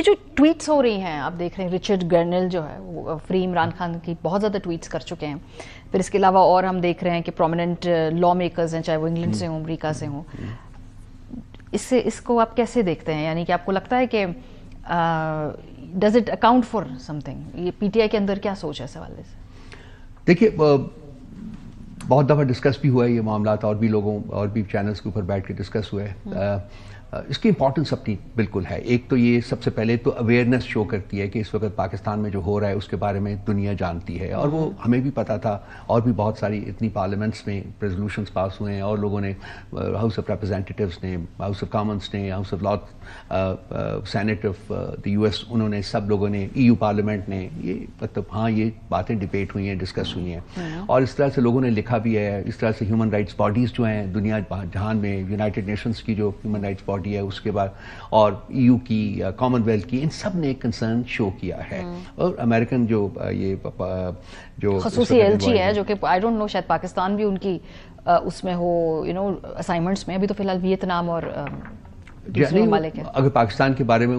یہ جو ٹویٹس ہو رہی ہیں آپ دیکھ رہے ہیں، رچرڈ گرنل جو ہے وہ فری عمران خان کی بہت زیادہ ٹویٹس کر چکے ہیں. پھر اس کے علاوہ اور ہم دیکھ رہے ہیں کہ پرومیننٹ لا میکرز ہیں، چاہے وہ انگلینڈ سے ہوں، امریکہ سے ہوں. اس کو آپ کیسے دیکھتے ہیں؟ یعنی کہ آپ کو لگتا ہے کہ does it account for some thing? یہ پی ٹی آئی کے اندر کیا سوچ ہے اس حوالے سے؟ دیکھیے بہت دفعہ ڈسکس بھی ہوا ہے یہ معاملات، اور بھی لوگوں اور بھی چینلز کے اوپر بیٹھ کے ڈسکس ہوئے. اس کی امپورٹنس اپنی بالکل ہے. ایک تو یہ سب سے پہلے تو اویئرنیس شو کرتی ہے کہ اس وقت پاکستان میں جو ہو رہا ہے اس کے بارے میں دنیا جانتی ہے، اور وہ ہمیں بھی پتا تھا، اور بھی بہت ساری اتنی پارلیمنٹس میں ریزولوشنز پاس ہوئے ہیں، اور لوگوں نے ہاؤس آف ریپرزینٹیٹیوز نے، ہاؤس آف کامنس نے، house of lord, senate of the U S, انہوں نے سب لوگوں نے، ای یو پارلیمنٹ نے، یہ مطلب ہاں یہ باتیں ڈبیٹ ہوئی ہیں، ڈسکس ہوئی ہیں، اور اس طرح سے لوگوں نے لکھا بھی ہے. اس طرح سے ہیومن رائٹس باڈیز جو ہیں دنیا جہان میں، یونائٹڈ نیشنز کی جو ہیومن رائٹس باڈی ہے اس کے بعد، اور ای یو کی، کامن ویلتھ کی، ان سب نے کنسرن شو کیا ہے. اور امریکن جو خصوصی ایلچی ہے جو کہ آئی ڈونٹ نو شاید پاکستان بھی ان کی اس میں ہو، اسائنمنٹس میں، ابھی تو فی الحال ویتنام اور اگر پاکستان کے بارے میں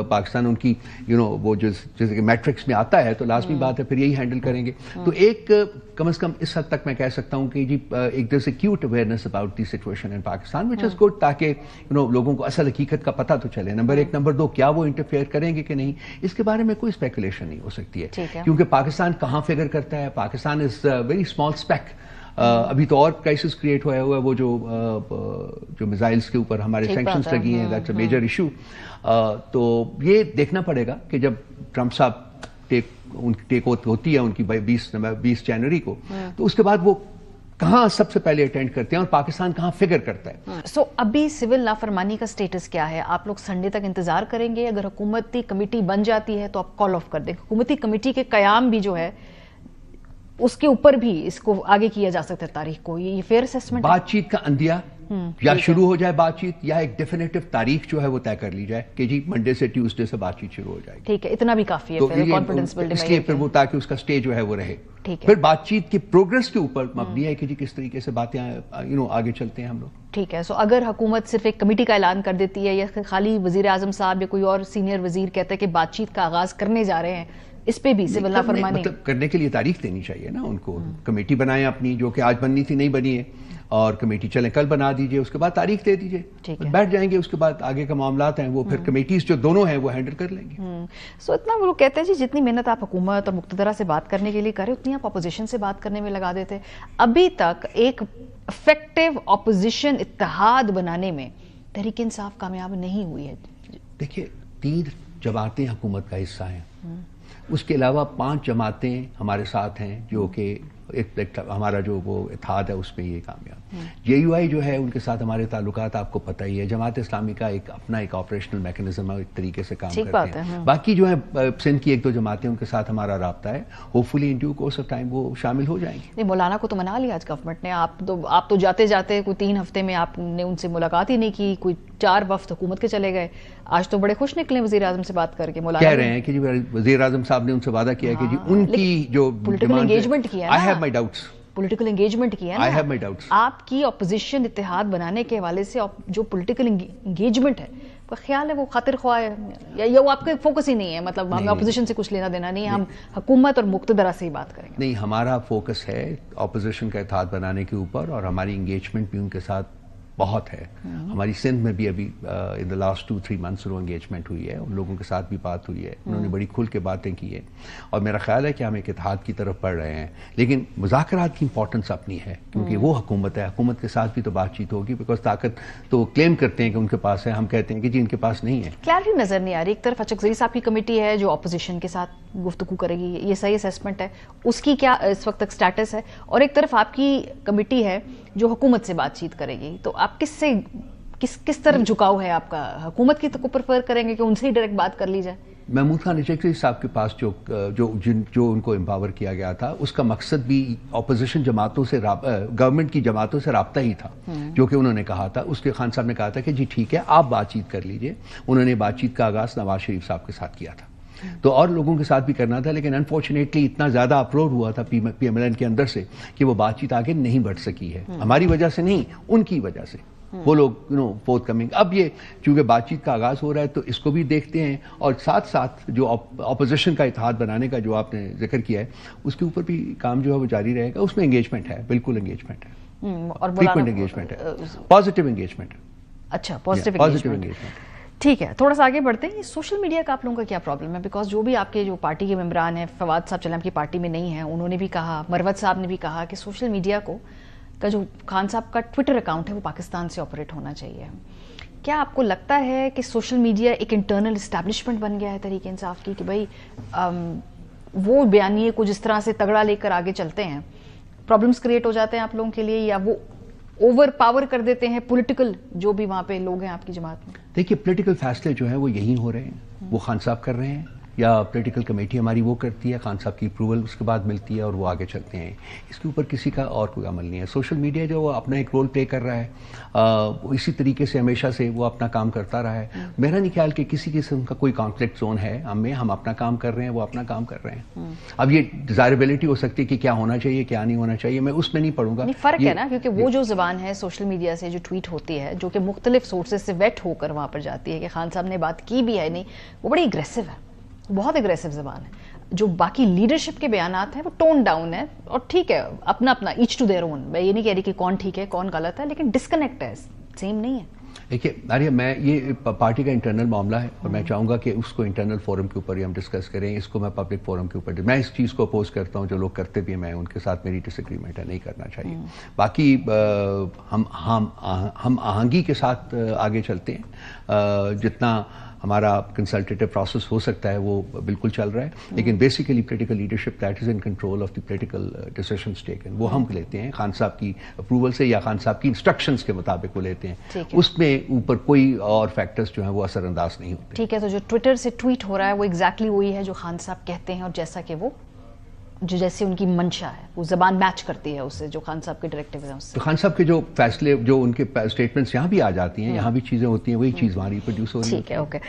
پاکستان ان کی وہ جیسے کہ میٹرکس میں آتا ہے تو لازمی بات ہے پھر یہی ہینڈل کریں گے. تو ایک کم از کم اس حد تک میں کہہ سکتا ہوں کہ جی ایک دیر سے cute awareness about the situation in Pakistan which is good, تاکہ لوگوں کو اصل حقیقت کا پتہ تو چلے. نمبر ایک. نمبر دو، کیا وہ انٹرفیئر کریں گے کہ نہیں، اس کے بارے میں کوئی اسپیکولیشن نہیں ہو سکتی ہے، کیونکہ پاکستان کہاں فگر کرتا ہے. Pakistan is very small speak. ابھی تو اور کرائسس کریٹ ہوا ہے وہ جو میزائلز کے اوپر ہمارے سینکشنز لگی ہیں، دیٹس اے میجر ایشو. تو یہ دیکھنا پڑے گا کہ جب ٹرمپ صاحب ٹیک ہوتی ہے ان کی 20 جنوری کو، تو اس کے بعد وہ کہاں سب سے پہلے اٹینڈ کرتے ہیں اور پاکستان کہاں فگر کرتا ہے. سو ابھی سول نافرمانی کا سٹیٹس کیا ہے؟ آپ لوگ سنڈے تک انتظار کریں گے؟ اگر حکومتی کمیٹی بن جاتی ہے تو آپ کال آف کر دیں. حکومتی کمیٹی کے قیام بھی جو ہے اس کے اوپر بھی اس کو آگے کیا جا سکتا ہے تاریخ کو. یہ فیئر اسسمنٹ؟ بات چیت کا اندیا یا شروع ہو جائے بات چیت، یا ایک ڈیفینیٹو تاریخ جو ہے وہ طے کر لی جائے کہ جی منڈے سے ٹیوزڈے سے بات چیت شروع ہو جائے گی. ٹھیک ہے، اتنا بھی کافی ہے پھر کانفیڈنس بلڈنگ، اس لیے پھر وہ تاکہ اس کا سٹیج جو ہے وہ رہے. پھر بات چیت کی پروگرس کے اوپر مبنی ہے کہ جی کس طریقے سے باتیں آگے چلتے ہیں ہم لوگ. ٹھیک ہے. سو اگر حکومت صرف ایک کمیٹی کا اعلان کر دیتی ہے، یا خالی وزیر اعظم صاحب یا کوئی اور سینئر وزیر کہتا ہے کہ بات چیت کا آغاز کرنے جا رہے ہیں، اس پہ بھی سول نافرمانی؟ مطلب کرنے کے لیے تاریخ دینی چاہیے نا ان کو. کمیٹی بنائیں اپنی، جو کہ آج بننی تھی نہیں بنی ہے، اور کمیٹی چلیں کل بنا دیجئے، اس کے بعد تاریخ دے دیجئے، بیٹھ جائیں گے. اس کے بعد آگے کا معاملات ہیں وہ پھر کمیٹیز جو دونوں ہیں وہ ہینڈل کر لیں گے. سو اتنا وہ کہتے ہیں جی جتنی محنت آپ حکومت اور مقتدرہ سے بات کرنے کے لیے کریں اتنی آپ اپوزیشن سے بات کرنے میں لگا دیتے. ابھی تک ایک افیکٹو اپوزیشن اتحاد بنانے میں تحریک انصاف کامیاب نہیں ہوئی ہے. دیکھیے 3 جماعتیں حکومت کا حصہ ہیں، اس کے علاوہ 5 جماعتیں ہمارے ساتھ ہیں جو کہ ہمارا جو وہ اتحاد ہے اس میں یہ کامیاب. جے یو آئی جو ہے ان کے ساتھ ہمارے تعلقات آپ کو پتہ ہی ہے. جماعت اسلامی کا اپنا ایک آپریشنل میکنزم ہے، ایک طریقے سے کام کرتے ہیں. باقی جو ہے سندھ کی 1-2 جماعتیں، ان کے ساتھ ہمارا رابطہ ہے. Hopefully in due course of time وہ شامل ہو جائیں گے. نہیں، مولانا کو تو منا لیا آج گورنمنٹ نے. آپ تو جاتے جاتے کوئی 3 ہفتے میں آپ نے ان سے ملاقات ہی نہیں کی. کوئی 4 وفد حکومت کے چلے گئے. آج تو بڑے خوش نکلے وزیر اعظم سے بات کر کے. مولانا کہہ رہے ہیں کہ جی وزیر اعظم صاحب نے ان سے وعدہ کیا ہے کہ جی ان کی جو پولیٹیکل انگیجمنٹ کیا I have my doubts. Political engagement کیا ہے نا. I have my doubts. آپ کی اپوزیشن اتحاد بنانے کے حوالے سے جو پولیٹیکل انگیجمنٹ ہے، خیال ہے وہ خاطر خواہ ہے یا وہ آپ کا فوکس ہی نہیں ہے؟ مطلب ہمیں اپوزیشن سے کچھ لینا دینا نہیں ہے، ہم حکومت اور مقتدرہ سے ہی بات کریں گے. نہیں، ہمارا فوکس ہے اپوزیشن کا اتحاد بنانے کے اوپر، اور ہماری انگیجمنٹ بھی ان کے ساتھ بہت ہے. ہماری سندھ میں بھی ابھی ان دا لاسٹ 2-3 منتھس وہ انگیجمنٹ ہوئی ہے. ان لوگوں کے ساتھ بھی بات ہوئی ہے، انہوں نے بڑی کھل کے باتیں کی ہیں، اور میرا خیال ہے کہ ہم ایک اتحاد کی طرف بڑھ رہے ہیں. لیکن مذاکرات کی امپورٹنس اپنی ہے، کیونکہ وہ حکومت ہے. حکومت کے ساتھ بھی تو بات چیت ہوگی، بیکاز طاقت تو کلیم کرتے ہیں کہ ان کے پاس ہے، ہم کہتے ہیں کہ جی ان کے پاس نہیں ہے. کلیئرٹی نظر نہیں آ رہی. ایک طرف اچکزئی صاحب کی کمیٹی ہے جو اپوزیشن کے ساتھ گفتگو کرے گی، یہ صحیح اسیسمنٹ ہے، اس کی کیا اس وقت تک سٹیٹس ہے؟ اور ایک طرف آپ کی کمیٹی ہے جو حکومت سے بات چیت کرے گی. تو آپ کس طرف جھکاؤ ہے آپ کا؟ حکومت کی تو پریفر کریں گے کہ ان سے ہی ڈائریکٹ بات کر لی جائے؟ محمود خان اچکزئی صاحب کے پاس جو ان کو امپاور کیا گیا تھا، اس کا مقصد بھی اپوزیشن جماعتوں سے گورنمنٹ کی جماعتوں سے رابطہ ہی تھا، جو کہ انہوں نے کہا تھا. اس کے خان صاحب نے کہا تھا کہ جی ٹھیک ہے آپ بات چیت کر لیجئے. انہوں نے بات چیت کا آغاز نواز شریف صاحب کے ساتھ کیا تھا، تو اور لوگوں کے ساتھ بھی کرنا تھا، لیکن انفارچونیٹلی اتنا زیادہ اپروڈ ہوا تھا پی ایم ایل این کے اندر سے کہ وہ بات چیت آگے نہیں بڑھ سکی ہے. ہماری وجہ سے نہیں، ان کی وجہ سے. وہ لوگ فورتھ کمنگ. اب یہ چونکہ بات چیت کا آغاز ہو رہا ہے تو اس کو بھی دیکھتے ہیں, اور ساتھ ساتھ جو اپوزیشن کا اتحاد بنانے کا جو آپ نے ذکر کیا ہے اس کے اوپر بھی کام جو ہے وہ جاری رہے گا. اس میں انگیجمنٹ ہے, بالکل انگیجمنٹ ہے, فریکوینٹ انگیجمنٹ ہے, پازیٹیو انگیجمنٹ. اچھا, پازیٹیو انگیجمنٹ. ٹھیک ہے, تھوڑا سا آگے بڑھتے ہیں. سوشل میڈیا کا آپ لوگوں کا کیا پرابلم ہے؟ بیکاز جو بھی آپ کے جو پارٹی کے ممبران ہیں, فواد صاحب چلے آپ کی پارٹی میں نہیں ہیں, انہوں نے بھی کہا, مروت صاحب نے بھی کہا کہ سوشل میڈیا کا جو خان صاحب کا ٹویٹر اکاؤنٹ ہے وہ پاکستان سے آپریٹ ہونا چاہیے. کیا آپ کو لگتا ہے کہ سوشل میڈیا ایک انٹرنل اسٹیبلشمنٹ بن گیا ہے تحریک انصاف کی, کہ بھائی وہ بیانیے کو جس طرح سے تگڑا لے کر آگے چلتے ہیں, پرابلمس کریٹ ہو جاتے ہیں آپ لوگوں کے لیے, یا وہ اوور پاور کر دیتے ہیں پولیٹیکل جو بھی وہاں پہ لوگ ہیں آپ کی جماعت میں؟ دیکھیے, پولیٹیکل فیصلے جو ہیں وہ یہی ہو رہے ہیں, وہ خان صاحب کر رہے ہیں, یا پولیٹیکل کمیٹی ہماری وہ کرتی ہے, خان صاحب کی اپروول اس کے بعد ملتی ہے اور وہ آگے چلتے ہیں. اس کے اوپر کسی کا اور کوئی عمل نہیں ہے. سوشل میڈیا جو وہ اپنا ایک رول پلے کر رہا ہے, اسی طریقے سے ہمیشہ سے وہ اپنا کام کرتا رہا ہے. میرا نہیں خیال کہ کسی قسم کا کوئی کانفلکٹ زون ہے ہم اپنا کام کر رہے ہیں, وہ اپنا کام کر رہے ہیں. اب یہ ڈیزائربلٹی ہو سکتی ہے کہ کیا ہونا چاہیے کیا نہیں ہونا چاہیے, میں اس میں نہیں پڑھوں گا. فرق ہے نا, کیونکہ وہ جو زبان ہے سوشل میڈیا سے جو ٹویٹ ہوتی ہے, جو کہ مختلف سورسز سے ویٹ ہو کر وہاں پر جاتی ہے, کہ خان صاحب نے بات کی بھی ہے نہیں, وہ بڑی اگریسو ہے, بہت اگریسو زبان ہے. جو باقی لیڈرشپ کے بیانات ہیں وہ ٹون ڈاؤن ہے, اور ٹھیک ہے اپنا ایچ ٹو دیئر اون. میں یہ نہیں کہہ رہی کہ کون ٹھیک ہے کون غلط ہے, لیکن ڈسکنیکٹ ہے, سیم نہیں ہے. دیکھیے آریہ, میں یہ پارٹی کا انٹرنل معاملہ ہے, اور میں چاہوں گا کہ اس کو انٹرنل فورم کے اوپر ہی ہم ڈسکس کریں. اس کو میں پبلک فورم کے اوپر, میں اس چیز کو اپوز کرتا ہوں, جو لوگ کرتے بھی ہیں میں ان کے ساتھ میری ڈس ایگریمنٹ ہے, نہیں کرنا چاہیے. باقی ہم آہنگی کے ساتھ آگے چلتے ہیں, جتنا ہمارا کنسلٹیٹیو پروسیس ہو سکتا ہے وہ بالکل چل رہا ہے, لیکن basically political leadership that is in control of the political decisions taken, وہ ہم لیتے ہیں خان صاحب کی اپروول سے یا خان صاحب کی انسٹرکشنز کے مطابق وہ لیتے ہیں. اس میں اوپر کوئی اور فیکٹرز جو ہیں وہ اثر انداز نہیں ہوتے. ٹھیک ہے, تو جو ٹویٹر سے ٹویٹ ہو رہا ہے وہ ایگزیکٹلی وہی ہے جو خان صاحب کہتے ہیں, اور جیسا کہ وہ جیسے ان کی منشا ہے, وہ زبان میچ کرتی ہے اس سے جو خان صاحب کے ڈائریکٹیو ہیں اس سے. تو خان صاحب کے جو فیصلے, جو ان کے اسٹیٹمنٹس یہاں بھی آ جاتی ہیں, یہاں بھی چیزیں ہوتی ہیں, وہی چیز وہاں ریپروڈیوس ہو رہی ہے. ٹھیک ہے, اوکے.